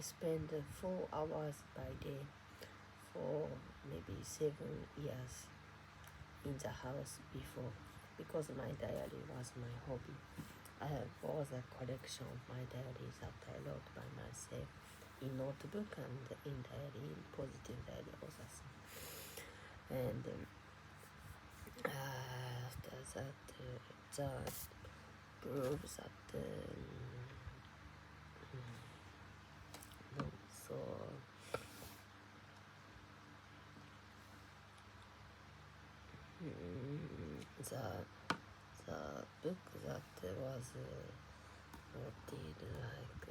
spend 4 hours by day for maybe 7 years in the house before, because my diary was my hobby. I have all the collection of my diaries that I wrote by myself in notebook and in diary, in positive diary also. And after that, that proves that no, so the book that was noted like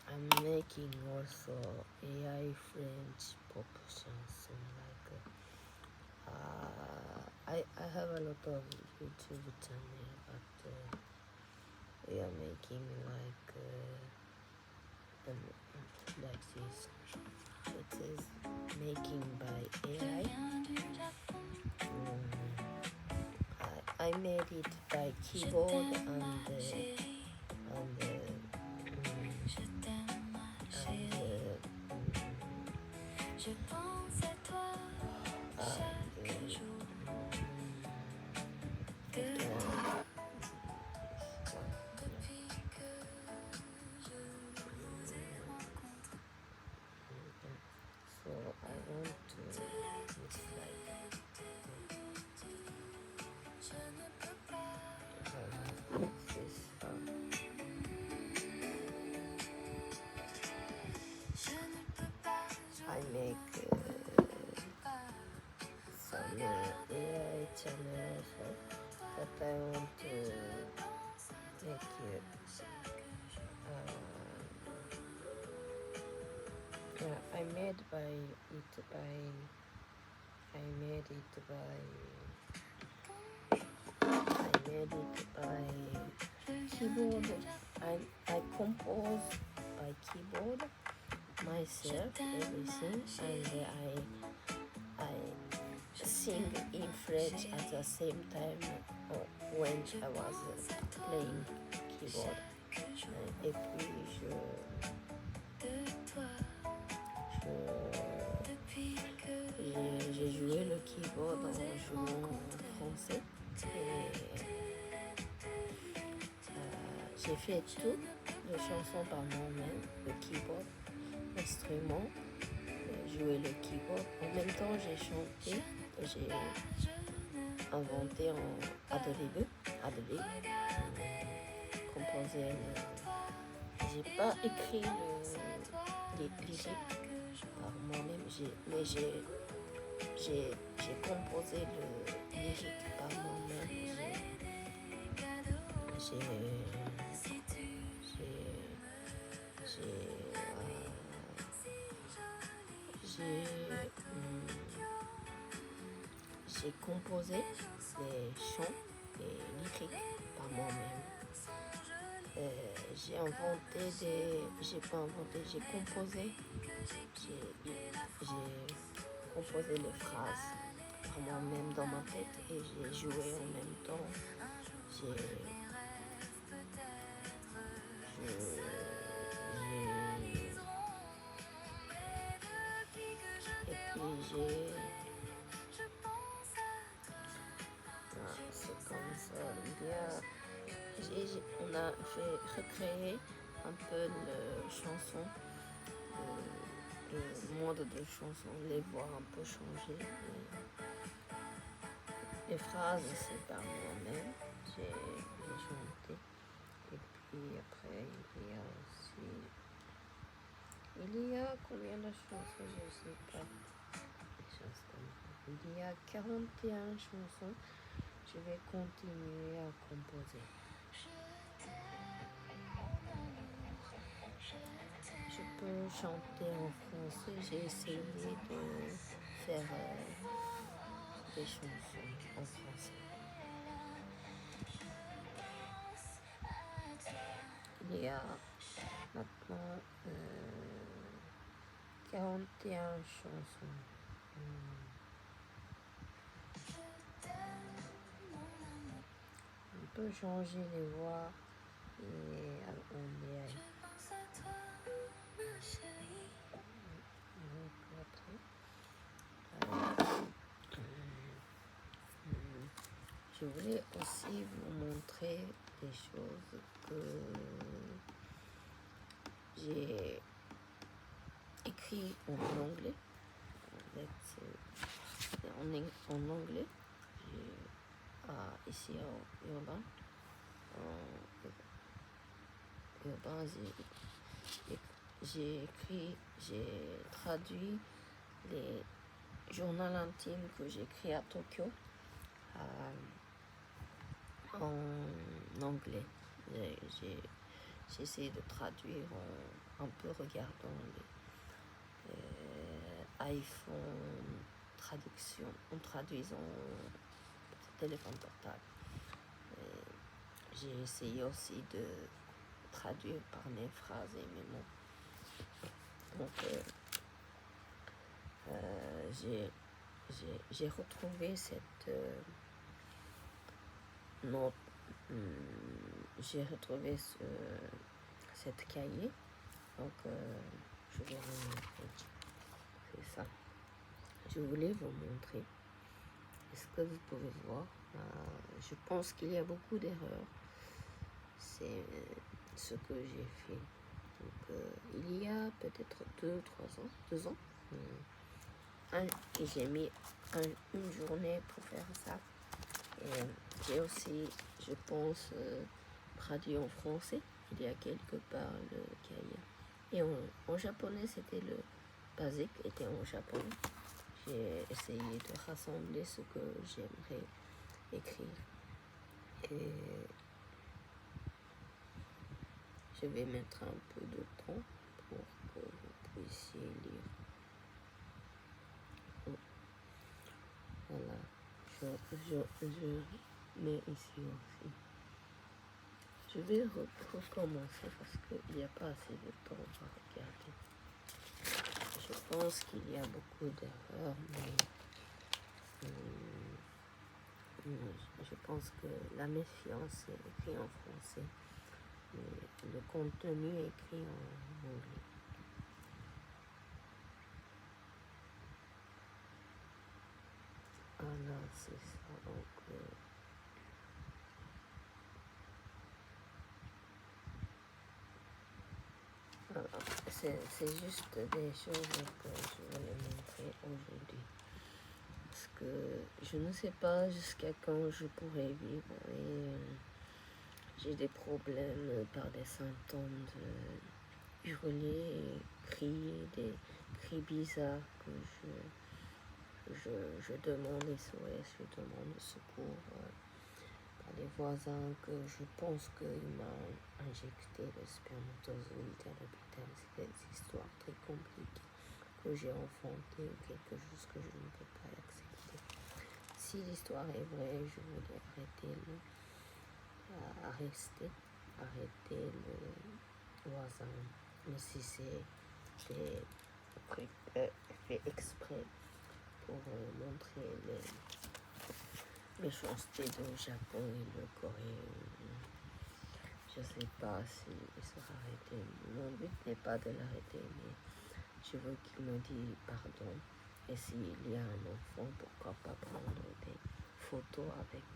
I'm making also AI French pop chanson, like I have a lot of YouTube channel, but we are making like this. It is making by AI. I made it by keyboard and so I want to it's like this I make some AI channel also that I want to make it. I made it by keyboard. I compose by keyboard myself everything, and I sing in French at the same time when I was playing keyboard. Et puis j'ai joué le keyboard en jouant en français. J'ai fait toutes les chansons par moi-même, le keyboard, l'instrument, jouer le keyboard. En même temps, j'ai chanté, j'ai inventé en Adlib, composé. J'ai pas écrit les lyriques par moi-même, mais j'ai composé le lyrique par moi-même. J'ai composé les chants et lyriques par moi-même. J'ai composé les phrases par moi-même dans ma tête et j'ai joué en même temps. C'est comme ça. On a fait recréer un peu la chanson, le monde de chanson, les voix un peu changées. Les phrases, c'est par moi-même, j'ai chanté. Et puis après, il y a combien de chansons, je ne sais pas. Il y a 41 chansons. Je vais continuer à composer. Je peux chanter en français. J'ai essayé de faire des chansons en français. Il y a maintenant 41 chansons. On peut changer les voix Je voulais aussi vous montrer des choses que j'ai écrit en anglais. En anglais, ici en urbain. J'ai traduit les journaux intimes que j'ai écrits à Tokyo en anglais. J'ai essayé de traduire en peu regardant les iPhone traduction, en traduisant téléphone portable. J'ai essayé aussi de traduire par mes phrases et mes mots. Donc j'ai retrouvé cette note, j'ai retrouvé cette cahier. Donc je vais vous montrer. C'est ça. Je voulais vous montrer. Est-ce que vous pouvez voir? Je pense qu'il y a beaucoup d'erreurs. C'est ce que j'ai fait. Donc, il y a peut-être 2 ans, et j'ai mis une journée pour faire ça. Et j'ai aussi, je pense, traduit en français. Il y a quelque part le cahier. Et en japonais, c'était le basique, était en japonais. J'ai essayé de rassembler ce que j'aimerais écrire. Et je vais mettre un peu de temps pour que vous puissiez lire. Voilà, je mets ici aussi. Je vais recommencer parce qu'il n'y a pas assez de temps à regarder. Je pense qu'il y a beaucoup d'erreurs, mais je pense que la méfiance est écrite en français, mais le contenu est écrit en anglais. Voilà, c'est ça. Donc, c'est juste des choses que je voulais montrer aujourd'hui. Parce que je ne sais pas jusqu'à quand je pourrai vivre. Et j'ai des problèmes par des symptômes de hurler et crier, des cris bizarres que je demande SOS, je demande secours par les voisins, que je pense qu'il m'a injecté le spermatozoïde à l'hôpital. C'est des histoires très compliquées que j'ai enfantées, ou quelque chose que je ne peux pas accepter. Si l'histoire est vraie, je voulais arrêter le voisin. Mais si c'est des trucs fait exprès pour montrer les méchancetés du Japon et le Corée, je ne sais pas s'il sera arrêté. Mon but n'est pas de l'arrêter, mais je veux qu'il me dise pardon. Et s'il y a un enfant, pourquoi pas prendre des photos avec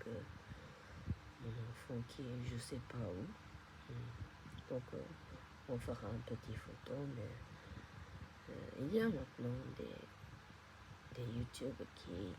mon enfant qui est je ne sais pas où. Donc on fera un petit photo, mais il y a maintenant des YouTube qui